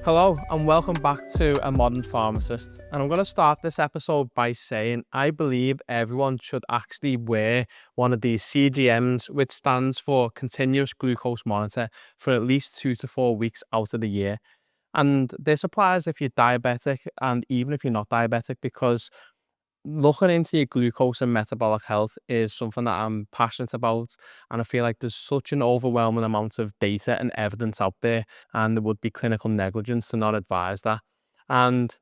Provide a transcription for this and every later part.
Hello and welcome back to A Modern Pharmacist. And I'm going to start this episode by saying I believe everyone should actually wear one of these CGMs, which stands for continuous glucose monitor, for at least 2 to 4 weeks out of the year. And this applies if you're diabetic and even if you're not diabetic, because looking into your glucose and metabolic health is something that I'm passionate about. And I feel like there's such an overwhelming amount of data and evidence out there, and there would be clinical negligence to not advise that. And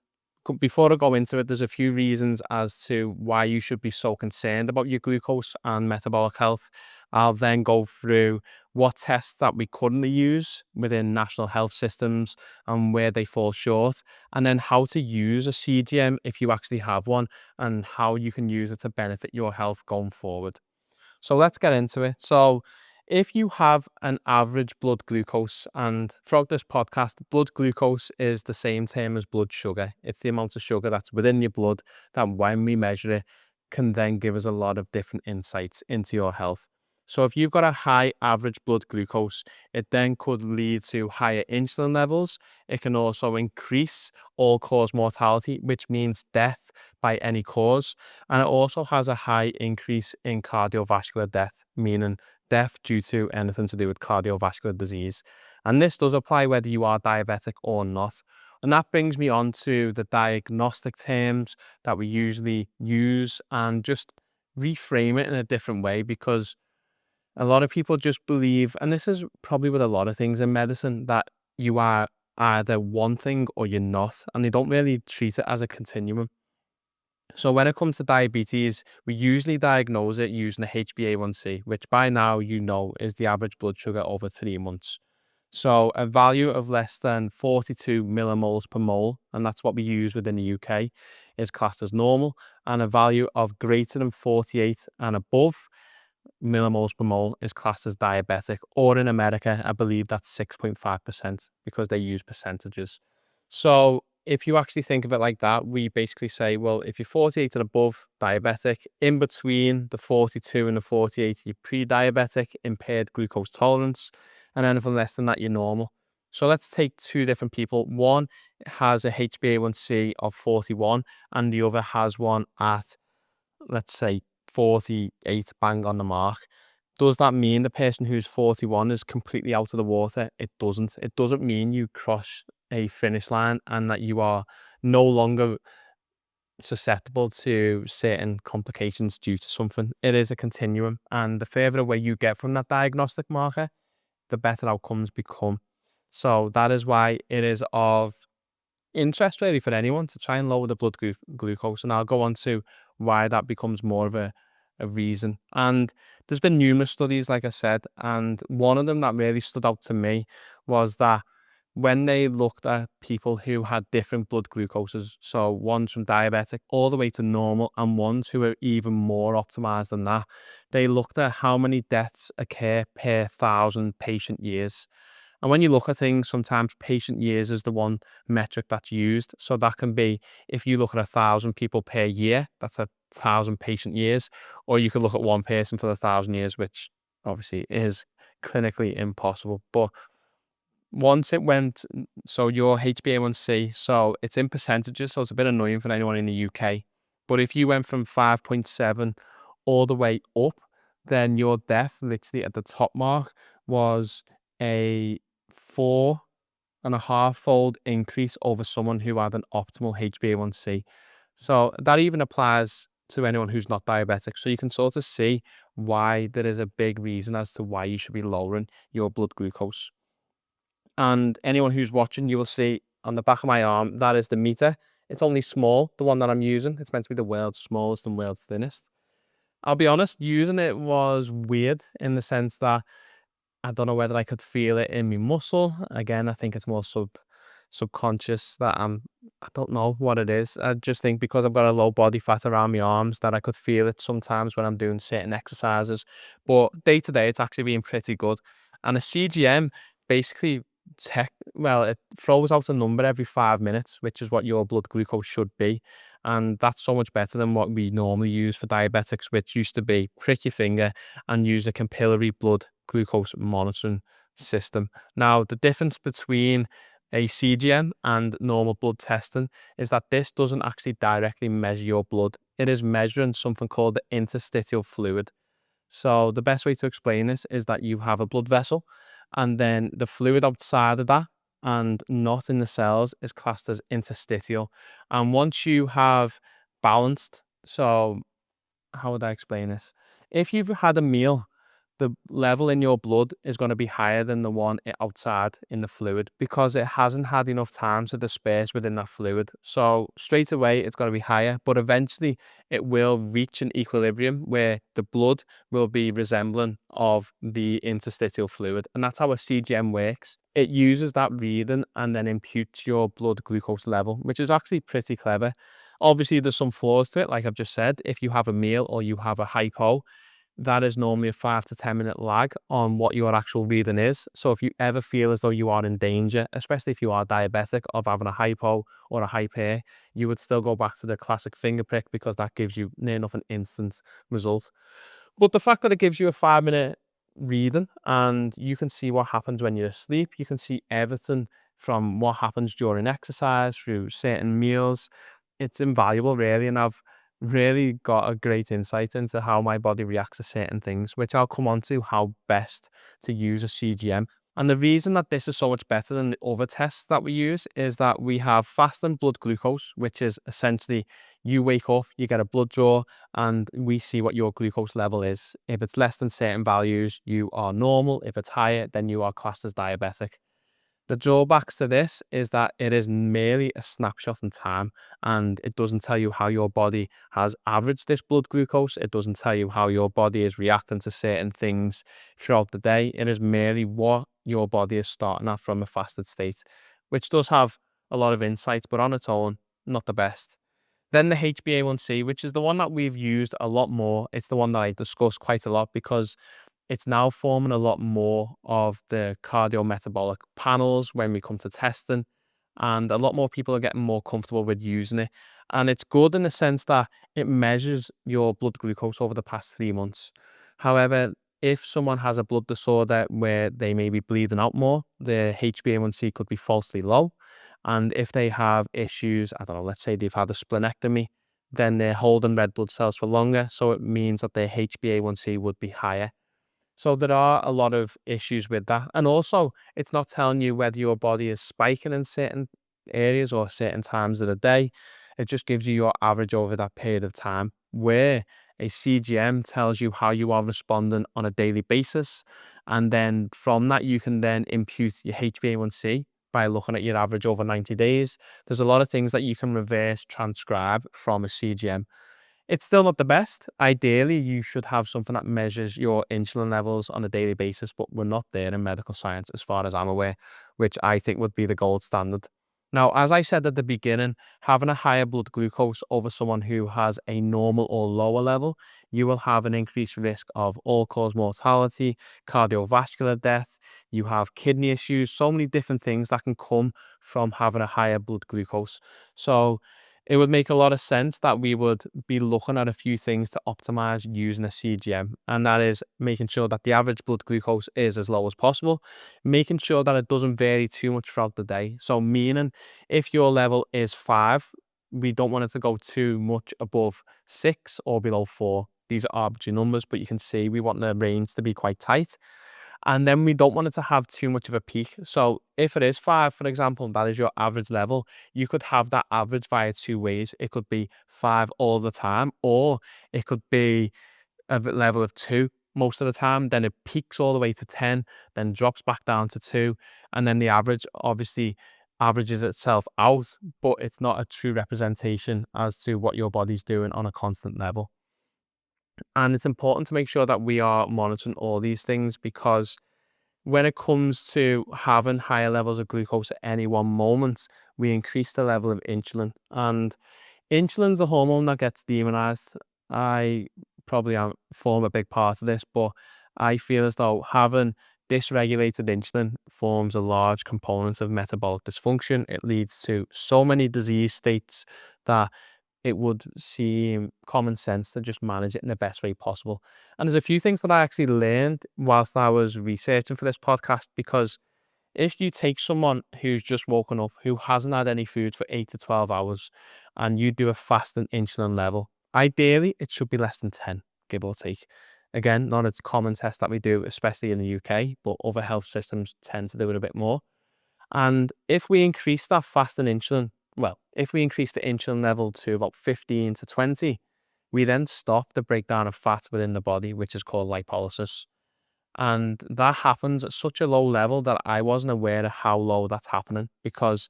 before I go into it, there's a few reasons as to why you should be so concerned about your glucose and metabolic health. I'll then go through what tests that we currently use within national health systems and where they fall short, and then how to use a CGM if you actually have one, and how you can use it to benefit your health going forward. So let's get into it. So if you have an average blood glucose, and throughout this podcast, blood glucose is the same term as blood sugar. It's the amount of sugar that's within your blood that when we measure it can then give us a lot of different insights into your health. So if you've got a high average blood glucose, it then could lead to higher insulin levels. It can also increase all-cause mortality, which means death by any cause. And it also has a high increase in cardiovascular death, meaning death due to anything to do with cardiovascular disease. And this does apply whether you are diabetic or not. And that brings me on to the diagnostic terms that we usually use, and just reframe it in a different way, because a lot of people just believe, and this is probably with a lot of things in medicine, that you are either one thing or you're not, and they don't really treat it as a continuum. So when it comes to diabetes, we usually diagnose it using a HbA1c, which by now you know is the average blood sugar over 3 months. So a value of less than 42 millimoles per mole, and that's what we use within the UK, is classed as normal, and a value of greater than 48 and above millimoles per mole is classed as diabetic, or in America, I believe that's 6.5% because they use percentages. So if you actually think of it like that, we basically say, well, if you're 48 and above, diabetic; in between the 42 and the 48, you're pre-diabetic, impaired glucose tolerance; and anything less than that, you're normal. So let's take two different people. One has a HbA1c of 41 and the other has one at, let's say, 48, bang on the mark. Does that mean the person who's 41 is completely out of the water? It doesn't. It doesn't mean you cross a finish line and that you are no longer susceptible to certain complications due to something. It is a continuum, and the further away you get from that diagnostic marker, the better outcomes become. So that is why it is of interest really for anyone to try and lower the blood glucose, and I'll go on to why that becomes more of a reason. And there's been numerous studies, like I said, and one of them that really stood out to me was that when they looked at people who had different blood glucoses, so ones from diabetic all the way to normal and ones who are even more optimized than that, they looked at how many deaths occur per 1,000 patient years. And when you look at things, sometimes patient years is the one metric that's used. So that can be, if you look at 1,000 people per year, that's 1,000 patient years, or you could look at one person for 1,000 years, which obviously is clinically impossible. But once it went, so your HbA1c, so it's in percentages, so it's a bit annoying for anyone in the UK. But if you went from 5.7 all the way up, then your death, literally at the top mark, was a 4.5-fold increase over someone who had an optimal HbA1c. So that even applies to anyone who's not diabetic. So you can sort of see why there is a big reason as to why you should be lowering your blood glucose. And anyone who's watching, you will see on the back of my arm, that is the meter. It's only small, the one that I'm using. It's meant to be the world's smallest and world's thinnest. I'll be honest, using it was weird in the sense that I don't know whether I could feel it in my muscle. Again, I think it's more subconscious that I don't know what it is. I just think because I've got a low body fat around my arms that I could feel it sometimes when I'm doing certain exercises. But day to day, it's actually been pretty good. And a CGM basically it throws out a number every 5 minutes, which is what your blood glucose should be. And that's so much better than what we normally use for diabetics, which used to be prick your finger and use a capillary blood glucose monitoring system. Now, the difference between a CGM and normal blood testing is that this doesn't actually directly measure your blood. It is measuring something called the interstitial fluid. So the best way to explain this is that you have a blood vessel, and then the fluid outside of that and not in the cells is classed as interstitial. And once you have balanced, so how would I explain this? If you've had a meal, the level in your blood is going to be higher than the one outside in the fluid because it hasn't had enough time to disperse within that fluid. So straight away, it's going to be higher, but eventually it will reach an equilibrium where the blood will be resembling of the interstitial fluid. And that's how a CGM works. It uses that reading and then imputes your blood glucose level, which is actually pretty clever. Obviously, there's some flaws to it, like I've just said. If you have a meal or you have a hypo, that is normally a 5 to 10 minute lag on what your actual reading is. So if you ever feel as though you are in danger, especially if you are diabetic, of having a hypo or a hyper, you would still go back to the classic finger prick because that gives you near enough an instant result. But the fact that it gives you a 5 minute reading and you can see what happens when you're asleep, you can see everything from what happens during exercise through certain meals, it's invaluable really. And I've really got a great insight into how my body reacts to certain things, which I'll come on to how best to use a CGM. And the reason that this is so much better than the other tests that we use is that we have fasting blood glucose, which is essentially you wake up, you get a blood draw, and we see what your glucose level is. If it's less than certain values, you are normal. If it's higher, then you are classed as diabetic. The drawbacks to this is that it is merely a snapshot in time and it doesn't tell you how your body has averaged this blood glucose. It doesn't tell you how your body is reacting to certain things throughout the day. It is merely what your body is starting at from a fasted state, which does have a lot of insights, but on its own, not the best. Then the HbA1c, which is the one that we've used a lot more. It's the one that I discuss quite a lot because it's now forming a lot more of the cardiometabolic panels when we come to testing, and a lot more people are getting more comfortable with using it. And it's good in the sense that it measures your blood glucose over the past 3 months. However, if someone has a blood disorder where they may be bleeding out more, the HbA1c could be falsely low. And if they have issues, I don't know, let's say they've had a splenectomy, then they're holding red blood cells for longer. So it means that their HbA1c would be higher. So there are a lot of issues with that. And also, it's not telling you whether your body is spiking in certain areas or certain times of the day. It just gives you your average over that period of time, where a CGM tells you how you are responding on a daily basis. And then from that, you can then impute your HbA1c by looking at your average over 90 days. There's a lot of things that you can reverse transcribe from a CGM. It's still not the best. Ideally, you should have something that measures your insulin levels on a daily basis, but we're not there in medical science as far as I'm aware, which I think would be the gold standard. Now, as I said at the beginning, having a higher blood glucose over someone who has a normal or lower level, you will have an increased risk of all-cause mortality, cardiovascular death, you have kidney issues, so many different things that can come from having a higher blood glucose. So it would make a lot of sense that we would be looking at a few things to optimize using a CGM, and that is making sure that the average blood glucose is as low as possible, making sure that it doesn't vary too much throughout the day. So, meaning if your level is 5, we don't want it to go too much above 6 or below 4. These are arbitrary numbers, but you can see we want the range to be quite tight. And then we don't want it to have too much of a peak. So if it is 5, for example, that is your average level, you could have that average via two ways. It could be 5 all the time, or it could be a level of 2 most of the time. Then it peaks all the way to 10, then drops back down to 2. And then the average obviously averages itself out, but it's not a true representation as to what your body's doing on a constant level. And it's important to make sure that we are monitoring all these things because when it comes to having higher levels of glucose at any one moment, we increase the level of insulin. And insulin's a hormone that gets demonized. I probably form a big part of this, but I feel as though having dysregulated insulin forms a large component of metabolic dysfunction. It leads to so many disease states that it would seem common sense to just manage it in the best way possible. And there's a few things that I actually learned whilst I was researching for this podcast, because if you take someone who's just woken up, who hasn't had any food for 8 to 12 hours, and you do a fasting insulin level, ideally it should be less than 10, give or take. Again, not a common test that we do, especially in the UK, but other health systems tend to do it a bit more. And if we increase that fasting insulin, well, if we increase the insulin level to about 15 to 20, we then stop the breakdown of fat within the body, which is called lipolysis. And that happens at such a low level that I wasn't aware of how low that's happening, because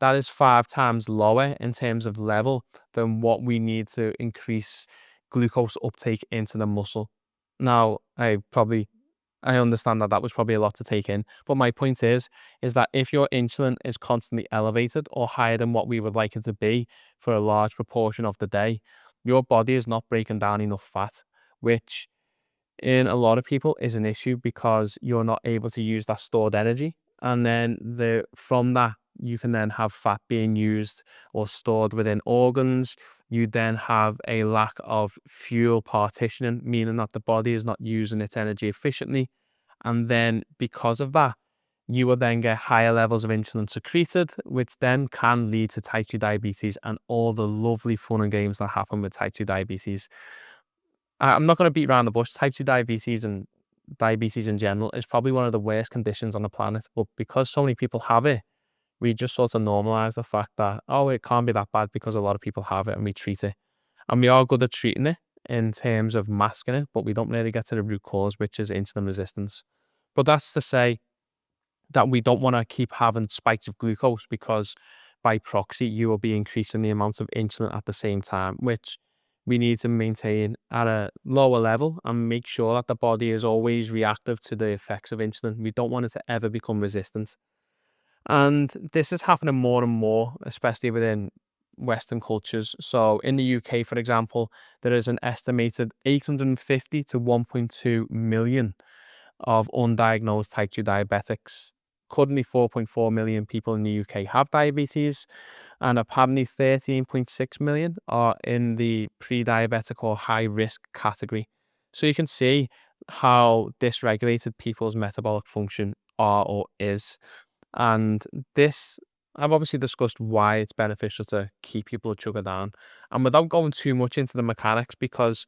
that is 5 times lower in terms of level than what we need to increase glucose uptake into the muscle. Now, I understand that that was probably a lot to take in, but my point is that if your insulin is constantly elevated or higher than what we would like it to be for a large proportion of the day, your body is not breaking down enough fat, which in a lot of people is an issue because you're not able to use that stored energy. And then from that, you can then have fat being used or stored within organs. You then have a lack of fuel partitioning, meaning that the body is not using its energy efficiently. And then because of that, you will then get higher levels of insulin secreted, which then can lead to type 2 diabetes and all the lovely fun and games that happen with type 2 diabetes. I'm not going to beat around the bush. Type 2 diabetes and diabetes in general is probably one of the worst conditions on the planet. But because so many people have it, we just sort of normalize the fact that, oh, it can't be that bad because a lot of people have it and we treat it. And we are good at treating it in terms of masking it, but we don't really get to the root cause, which is insulin resistance. But that's to say that we don't want to keep having spikes of glucose, because by proxy, you will be increasing the amount of insulin at the same time, which we need to maintain at a lower level and make sure that the body is always reactive to the effects of insulin. We don't want it to ever become resistant. And this is happening more and more, especially within Western cultures. So in the UK, for example, there is an estimated 850 to 1.2 million of undiagnosed type 2 diabetics. Currently, 4.4 million people in the UK have diabetes, and apparently 13.6 million are in the pre-diabetic or high risk category. So you can see how dysregulated people's metabolic function are or is. And this, I've obviously discussed why it's beneficial to keep your blood sugar down. And without going too much into the mechanics, because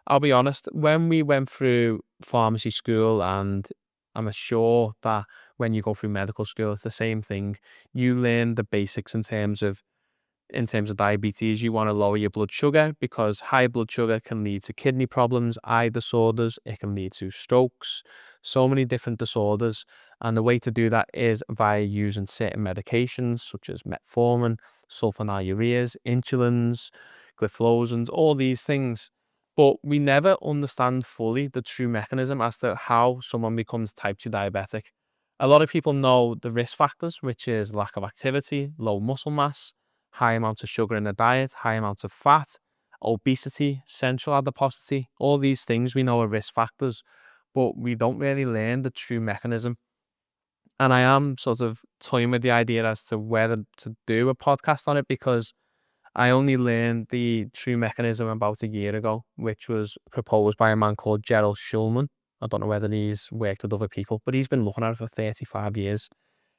I'll be honest, when we went through pharmacy school, and I'm sure that when you go through medical school, it's the same thing. You learn the basics in terms of diabetes. You want to lower your blood sugar because high blood sugar can lead to kidney problems, eye disorders, it can lead to strokes, so many different disorders. And the way to do that is via using certain medications such as metformin, sulfonylureas, insulins, gliflozins, all these things. But we never understand fully the true mechanism as to how someone becomes type 2 diabetic. A lot of people know the risk factors, which is lack of activity, low muscle mass, high amounts of sugar in the diet, high amounts of fat, obesity, central adiposity. All these things we know are risk factors, but we don't really learn the true mechanism. And I am sort of toying with the idea as to whether to do a podcast on it, because I only learned the true mechanism about a year ago, which was proposed by a man called Gerald Schulman. I don't know whether he's worked with other people, but he's been looking at it for 35 years.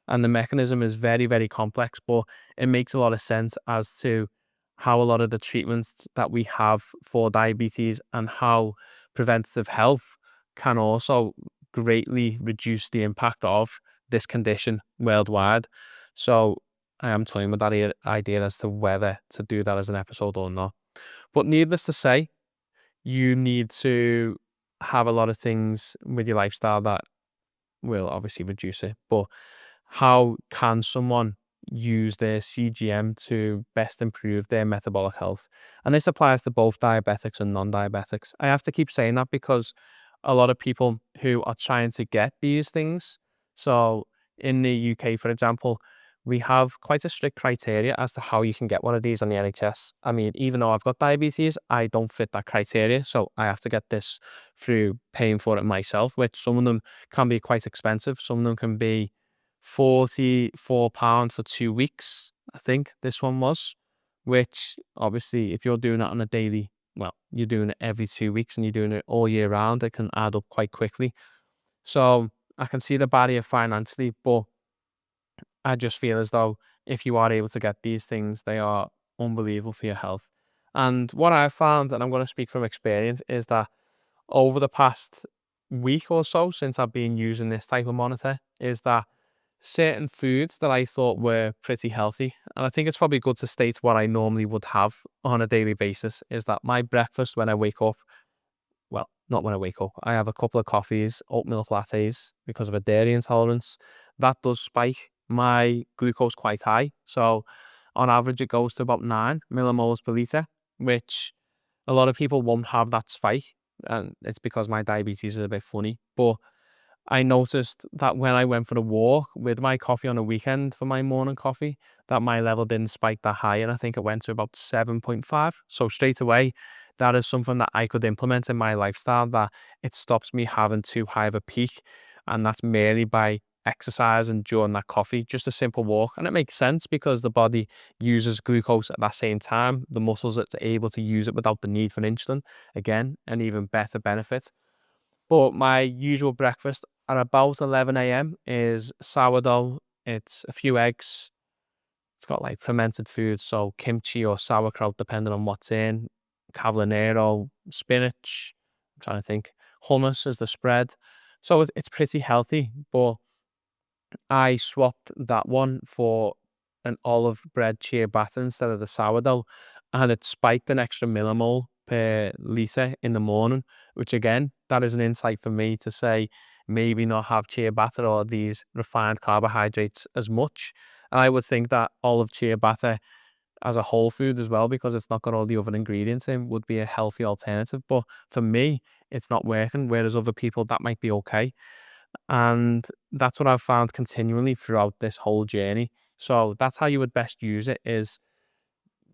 And the mechanism is very, very complex, but it makes a lot of sense as to how a lot of the treatments that we have for diabetes and how preventative health can also greatly reduce the impact of this condition worldwide. So I am toying with that idea as to whether to do that as an episode or not. But needless to say, you need to have a lot of things with your lifestyle that will obviously reduce it. But how can someone use their CGM to best improve their metabolic health? And this applies to both diabetics and non-diabetics. I have to keep saying that because a lot of people who are trying to get these things, so in the UK, for example, we have quite a strict criteria as to how you can get one of these on the NHS. I mean, even though I've got diabetes, I don't fit that criteria. So I have to get this through paying for it myself, which some of them can be quite expensive. Some of them can be £44 for 2 weeks, I think this one was, which obviously if you're doing it on a daily, well, you're doing it every 2 weeks and you're doing it all year round, it can add up quite quickly. So I can see the barrier financially, but I just feel as though if you are able to get these things, they are unbelievable for your health. And what I've found, and I'm going to speak from experience, is that over the past week or so since I've been using this type of monitor, is that certain foods that I thought were pretty healthy, and I think it's probably good to state what I normally would have on a daily basis, is that my breakfast when I wake up, well, not when I wake up, I have a couple of coffees, oat milk lattes because of a dairy intolerance. That does spike my glucose quite high. So on average, it goes to about 9 millimoles per litre, which a lot of people won't have that spike. And it's because my diabetes is a bit funny. But I noticed that when I went for a walk with my coffee on a weekend for my morning coffee, that my level didn't spike that high. And I think it went to about 7.5. So straight away, that is something that I could implement in my lifestyle, that it stops me having too high of a peak. And that's merely by exercising during that coffee, just a simple walk. And it makes sense because the body uses glucose at that same time. The muscles are able to use it without the need for insulin. Again, an even better benefit. But my usual breakfast at about 11 a.m. is sourdough. It's a few eggs. It's got like fermented foods, so kimchi or sauerkraut, depending on what's in, cavallonero, spinach. I'm trying to think. Hummus is the spread. So it's pretty healthy, but I swapped that one for an olive bread ciabatta instead of the sourdough, and it spiked an extra millimole per litre in the morning, which again, that is an insight for me to say maybe not have ciabatta or these refined carbohydrates as much. And I would think that olive ciabatta as a whole food as well, because it's not got all the other ingredients in, would be a healthy alternative. But for me, it's not working, whereas other people that might be okay. And that's what I've found continually throughout this whole journey. So that's how you would best use it, is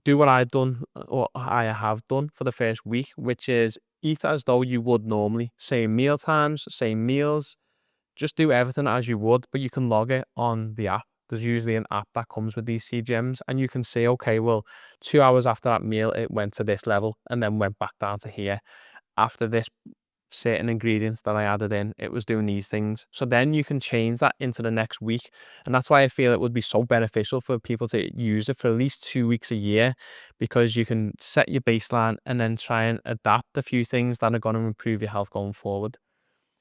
do what I've done or I have done for the first week, which is eat as though you would normally. Same meal times, same meals, just do everything as you would, but you can log it on the app. There's usually an app that comes with these CGMs, and you can say, okay, well, 2 hours after that meal, it went to this level and then went back down to here. After this certain ingredients that I added in, it was doing these things. So then you can change that into the next week. And that's why I feel it would be so beneficial for people to use it for at least 2 weeks a year, because you can set your baseline and then try and adapt a few things that are going to improve your health going forward.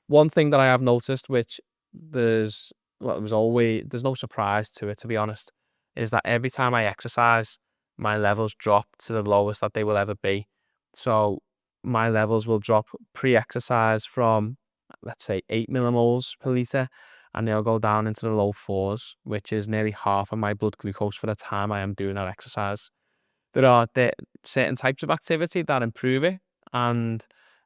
One thing that I have noticed, which there's, well, it was always, there's no surprise to it, to be honest, is that every time I exercise, my levels drop to the lowest that they will ever be. So my levels will drop pre-exercise from, let's say, 8 millimoles per litre, and they'll go down into the low fours, which is nearly half of my blood glucose for the time I am doing that exercise. There are certain types of activity that improve it, and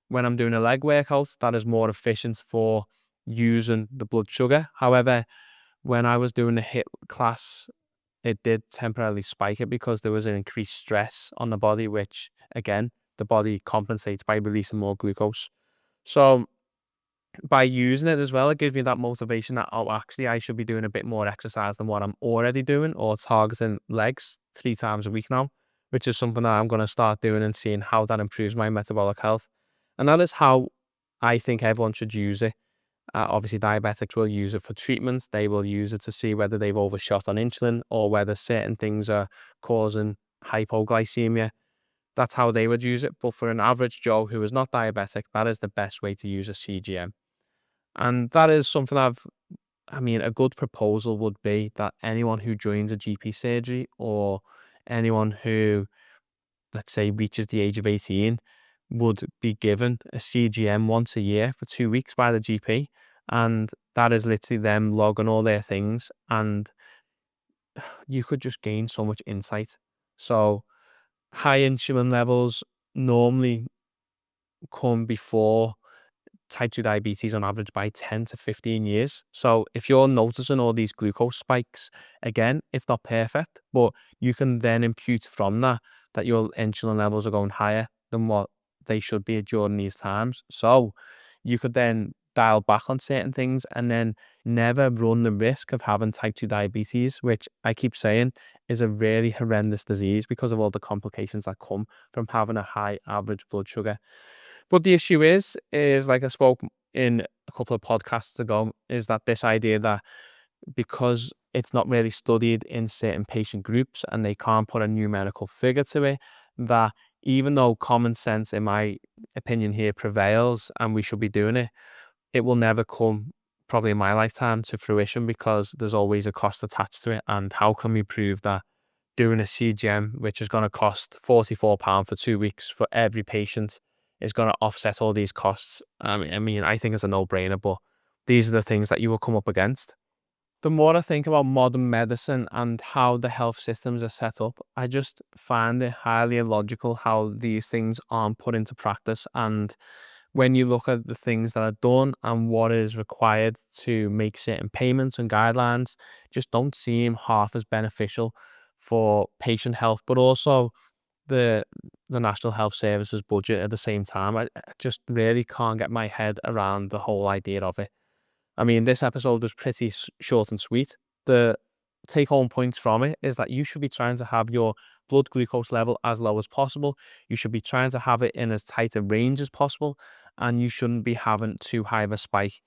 when I'm doing a leg workout, that is more efficient for using the blood sugar. However, when I was doing the HIIT class, it did temporarily spike it because there was an increased stress on the body, which again, the body compensates by releasing more glucose. So by using it as well, it gives me that motivation that, oh, actually, I should be doing a bit more exercise than what I'm already doing, or targeting legs 3 times a week now, which is something that I'm going to start doing and seeing how that improves my metabolic health. And that is how I think everyone should use it. Obviously, diabetics will use it for treatments. They will use it to see whether they've overshot on insulin or whether certain things are causing hypoglycemia. That's how they would use it. But for an average Joe who is not diabetic, that is the best way to use a CGM. And that is something I mean, a good proposal would be that anyone who joins a GP surgery, or anyone who, let's say, reaches the age of 18, would be given a CGM once a year for 2 weeks by the GP. And that is literally them logging all their things. And you could just gain so much insight. So high insulin levels normally come before type 2 diabetes on average by 10 to 15 years. So if you're noticing all these glucose spikes, again, it's not perfect, but you can then impute from that that your insulin levels are going higher than what they should be during these times. So you could then dial back on certain things and then never run the risk of having type 2 diabetes, which I keep saying is a really horrendous disease because of all the complications that come from having a high average blood sugar. But the issue is like I spoke in a couple of podcasts ago, is that this idea that because it's not really studied in certain patient groups and they can't put a numerical figure to it, that even though common sense, in my opinion here, prevails and we should be doing it, it will never come, probably in my lifetime, to fruition because there's always a cost attached to it. And how can we prove that doing a CGM, which is going to cost £44 for 2 weeks for every patient, is going to offset all these costs? I think it's a no-brainer, but these are the things that you will come up against. The more I think about modern medicine and how the health systems are set up, I just find it highly illogical how these things aren't put into practice. And when you look at the things that are done and what is required to make certain payments and guidelines, just don't seem half as beneficial for patient health, but also the National Health Service's budget at the same time. I just really can't get my head around the whole idea of it. This episode was pretty short and sweet. The take home points from it is that you should be trying to have your blood glucose level as low as possible. You should be trying to have it in as tight a range as possible, and you shouldn't be having too high of a spike.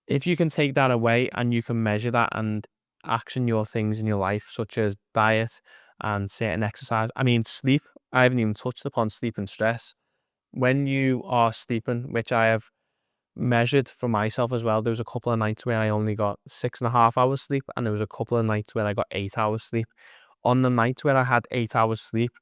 If you can take that away and you can measure that and action your things in your life, such as diet and certain exercise. Sleep. I haven't even touched upon sleep and stress. When you are sleeping, which I have measured for myself as well, there was a couple of nights where I only got 6.5 hours sleep, and there was a couple of nights where I got 8 hours sleep. On the nights where I had 8 hours sleep,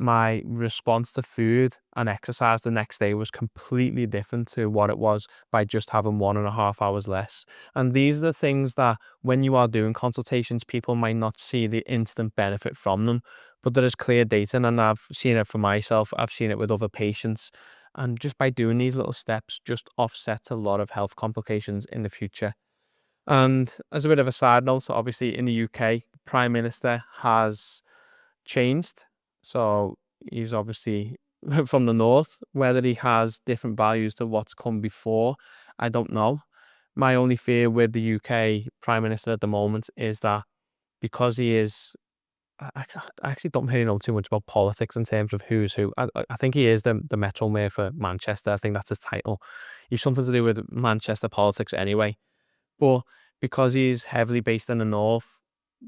my response to food and exercise the next day was completely different to what it was by just having 1.5 hours less. And these are the things that when you are doing consultations, people might not see the instant benefit from them, but there is clear data, and I've seen it for myself. I've seen it with other patients. And just by doing these little steps, just offsets a lot of health complications in the future. And as a bit of a side note, so obviously in the UK, the Prime Minister has changed. So he's obviously from the north. Whether he has different values to what's come before, I don't know. My only fear with the UK Prime Minister at the moment is that because he is, I actually don't really know too much about politics in terms of who's who. I think he is the Metro Mayor for Manchester. I think that's his title. He's something to do with Manchester politics anyway. But because he's heavily based in the north,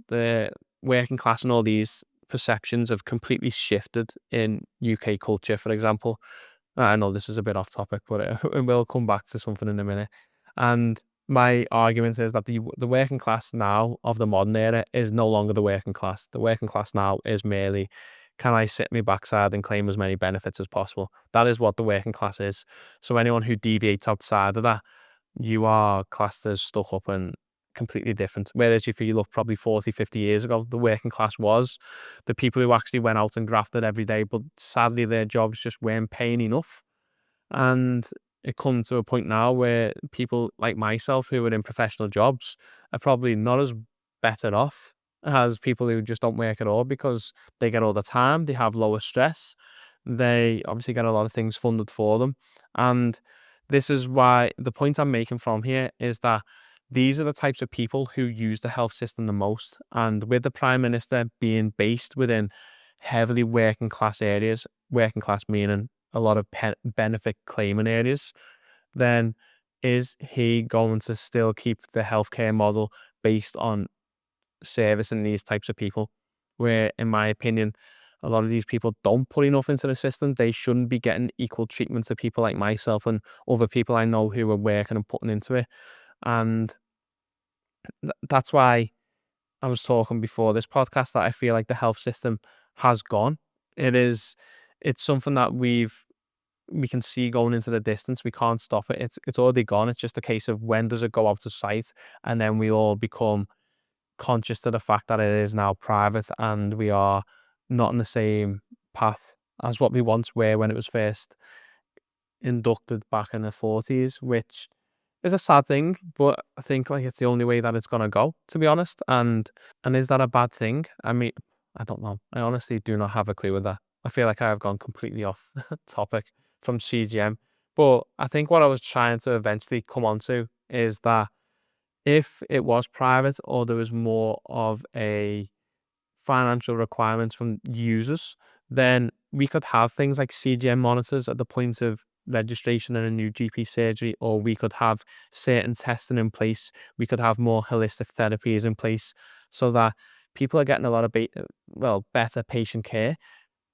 the working class and all these perceptions have completely shifted in UK culture, for example. I know this is a bit off topic, but it will come back to something in a minute. And my argument is that the working class now of the modern era is no longer the working class. The working class now is merely, can I sit my backside and claim as many benefits as possible? That is what the working class is. So anyone who deviates outside of that, you are classed as stuck up and completely different. Whereas if you look probably 40, 50 years ago, the working class was the people who actually went out and grafted every day, but sadly their jobs just weren't paying enough. And it comes to a point now where people like myself who are in professional jobs are probably not as better off as people who just don't work at all, because they get all the time, they have lower stress, they obviously get a lot of things funded for them. And this is why the point I'm making from here is that these are the types of people who use the health system the most. And with the Prime Minister being based within heavily working class areas, working class meaning a lot of benefit claiming areas, then is he going to still keep the healthcare model based on servicing these types of people? Where, in my opinion, a lot of these people don't put enough into the system. They shouldn't be getting equal treatment to people like myself and other people I know who are working and putting into it. And that's why I was talking before this podcast that I feel like the health system has gone. It's something that we can see going into the distance. We can't stop it. It's already gone. It's just a case of when does it go out of sight, and then we all become conscious to the fact that it is now private and we are not in the same path as what we once were when it was first inducted back in the 40s, which is a sad thing, but I think like it's the only way that it's gonna go, to be honest. And is that a bad thing? I don't know. I honestly do not have a clue with that. I feel like I have gone completely off topic from CGM. But I think what I was trying to eventually come onto is that if it was private or there was more of a financial requirements from users, then we could have things like CGM monitors at the point of registration in a new GP surgery, or we could have certain testing in place. We could have more holistic therapies in place so that people are getting a lot of better patient care.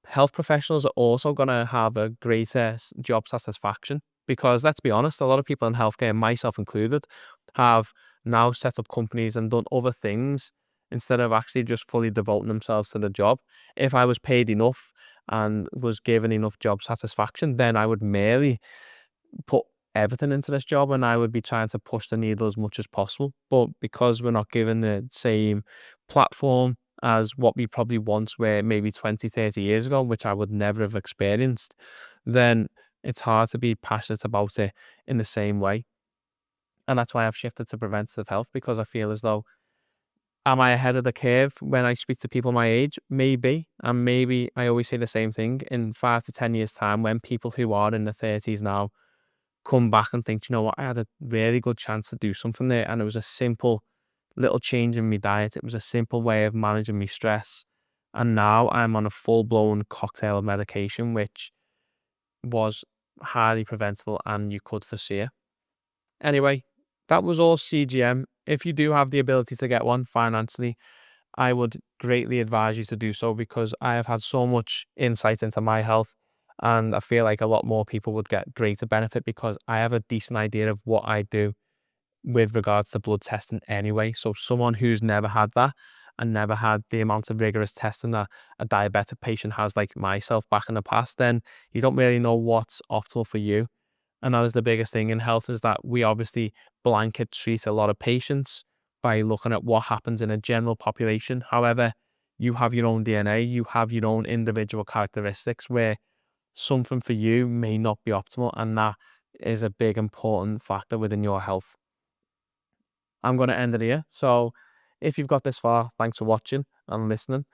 Health professionals are also going to have a greater job satisfaction because, let's be honest, a lot of people in healthcare, myself included, have now set up companies and done other things instead of actually just fully devoting themselves to the job. If I was paid enough and was given enough job satisfaction, then I would merely put everything into this job and I would be trying to push the needle as much as possible. But because we're not given the same platform as what we probably once were maybe 20, 30 years ago, which I would never have experienced, then it's hard to be passionate about it in the same way. And that's why I've shifted to preventative health, because I feel as though, am I ahead of the curve when I speak to people my age? Maybe. And maybe I always say the same thing in 5 to 10 years' time, when people who are in their 30s now come back and think, "Do you know what, I had a really good chance to do something there. And it was a simple little change in my diet. It was a simple way of managing my stress. And now I'm on a full-blown cocktail of medication, which was highly preventable and you could foresee it." Anyway, that was all CGM. If you do have the ability to get one financially, I would greatly advise you to do so, because I have had so much insight into my health, and I feel like a lot more people would get greater benefit because I have a decent idea of what I do with regards to blood testing anyway. So someone who's never had that and never had the amount of rigorous testing that a diabetic patient has, like myself back in the past, then you don't really know what's optimal for you. And that is the biggest thing in health, is that we obviously blanket treat a lot of patients by looking at what happens in a general population. However, you have your own DNA, you have your own individual characteristics where something for you may not be optimal, and that is a big important factor within your health. I'm going to end it here. So if you've got this far, thanks for watching and listening.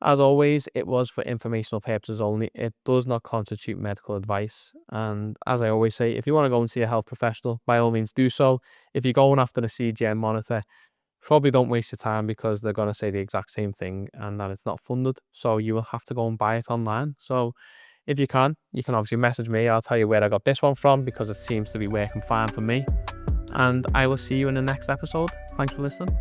As always, it was for informational purposes only. It does not constitute medical advice. And as I always say, if you want to go and see a health professional, by all means do so. If you're going after the CGM monitor, probably don't waste your time, because they're going to say the exact same thing and that it's not funded. So you will have to go and buy it online. So if you can obviously message me. I'll tell you where I got this one from, because it seems to be working fine for me. And I will see you in the next episode. Thanks for listening.